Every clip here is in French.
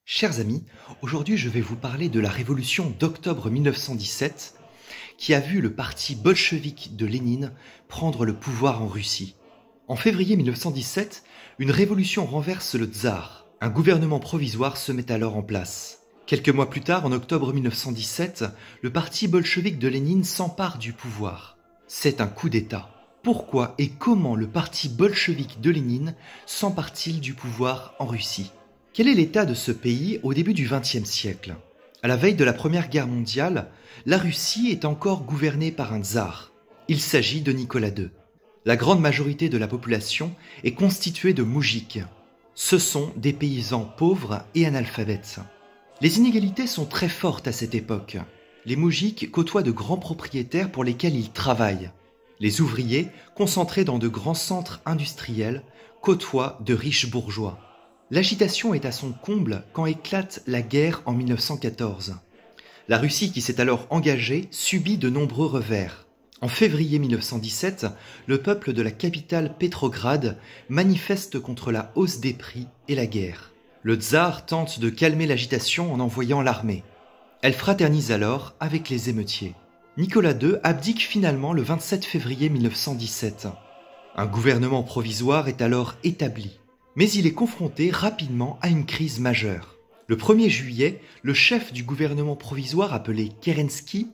Chers amis, aujourd'hui je vais vous parler de la révolution d'octobre 1917 qui a vu le parti bolchevique de Lénine prendre le pouvoir en Russie. En février 1917, une révolution renverse le tsar. Un gouvernement provisoire se met alors en place. Quelques mois plus tard, en octobre 1917, le parti bolchevique de Lénine s'empare du pouvoir. C'est un coup d'État. Pourquoi et comment le parti bolchevique de Lénine s'empare-t-il du pouvoir en Russie ? Quel est l'état de ce pays au début du XXe siècle? À la veille de la Première Guerre mondiale, la Russie est encore gouvernée par un tsar. Il s'agit de Nicolas II. La grande majorité de la population est constituée de moujik. Ce sont des paysans pauvres et analphabètes. Les inégalités sont très fortes à cette époque. Les moujiks côtoient de grands propriétaires pour lesquels ils travaillent. Les ouvriers, concentrés dans de grands centres industriels, côtoient de riches bourgeois. L'agitation est à son comble quand éclate la guerre en 1914. La Russie, qui s'est alors engagée, subit de nombreux revers. En février 1917, le peuple de la capitale Pétrograd manifeste contre la hausse des prix et la guerre. Le tsar tente de calmer l'agitation en envoyant l'armée. Elle fraternise alors avec les émeutiers. Nicolas II abdique finalement le 27 février 1917. Un gouvernement provisoire est alors établi. Mais il est confronté rapidement à une crise majeure. Le 1er juillet, le chef du gouvernement provisoire appelé Kerensky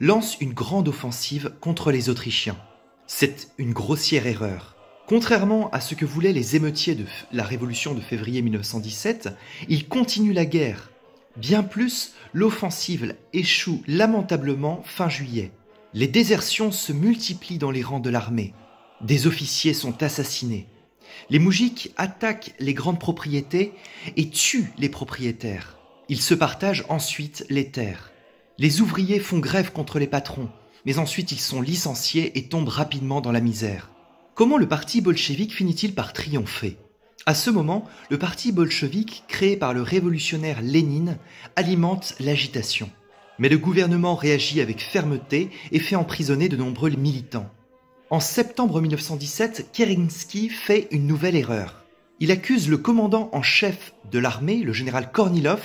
lance une grande offensive contre les Autrichiens. C'est une grossière erreur. Contrairement à ce que voulaient les émeutiers de la révolution de février 1917, il continue la guerre. Bien plus, l'offensive échoue lamentablement fin juillet. Les désertions se multiplient dans les rangs de l'armée. Des officiers sont assassinés. Les moujiks attaquent les grandes propriétés et tuent les propriétaires. Ils se partagent ensuite les terres. Les ouvriers font grève contre les patrons, mais ensuite ils sont licenciés et tombent rapidement dans la misère. Comment le parti bolchevique finit-il par triompher? À ce moment, le parti bolchevique, créé par le révolutionnaire Lénine, alimente l'agitation. Mais le gouvernement réagit avec fermeté et fait emprisonner de nombreux militants. En septembre 1917, Kerensky fait une nouvelle erreur. Il accuse le commandant en chef de l'armée, le général Kornilov,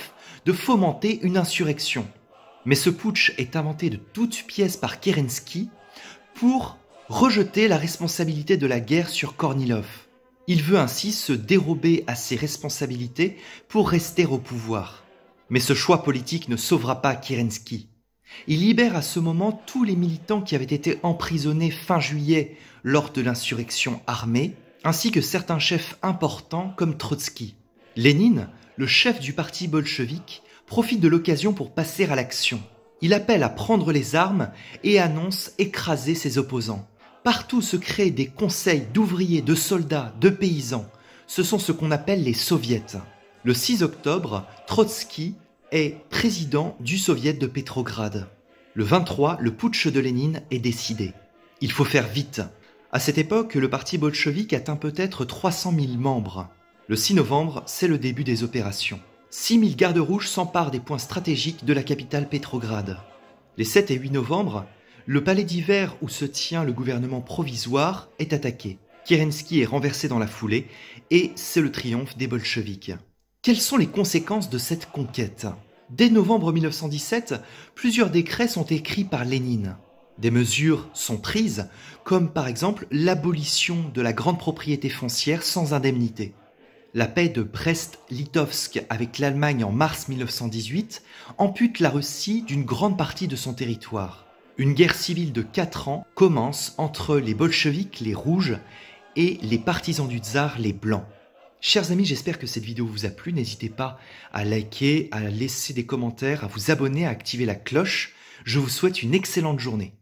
de fomenter une insurrection. Mais ce putsch est inventé de toutes pièces par Kerensky pour rejeter la responsabilité de la guerre sur Kornilov. Il veut ainsi se dérober à ses responsabilités pour rester au pouvoir. Mais ce choix politique ne sauvera pas Kerensky. Il libère à ce moment tous les militants qui avaient été emprisonnés fin juillet lors de l'insurrection armée, ainsi que certains chefs importants comme Trotsky. Lénine, le chef du parti bolchevique, profite de l'occasion pour passer à l'action. Il appelle à prendre les armes et annonce écraser ses opposants. Partout se créent des conseils d'ouvriers, de soldats, de paysans. Ce sont ce qu'on appelle les soviets. Le 6 octobre, Trotsky est président du soviet de Pétrograd. Le 23, le putsch de Lénine est décidé. Il faut faire vite. À cette époque, le parti bolchevique atteint peut-être 300 000 membres. Le 6 novembre, c'est le début des opérations. 6 000 gardes rouges s'emparent des points stratégiques de la capitale Pétrograd. Les 7 et 8 novembre, le palais d'hiver où se tient le gouvernement provisoire est attaqué. Kerensky est renversé dans la foulée et c'est le triomphe des bolcheviks. Quelles sont les conséquences de cette conquête? Dès novembre 1917, plusieurs décrets sont écrits par Lénine. Des mesures sont prises, comme par exemple l'abolition de la grande propriété foncière sans indemnité. La paix de Brest-Litovsk avec l'Allemagne en mars 1918 ampute la Russie d'une grande partie de son territoire. Une guerre civile de 4 ans commence entre les bolcheviks, les rouges, et les partisans du tsar, les blancs. Chers amis, j'espère que cette vidéo vous a plu. N'hésitez pas à liker, à laisser des commentaires, à vous abonner, à activer la cloche. Je vous souhaite une excellente journée.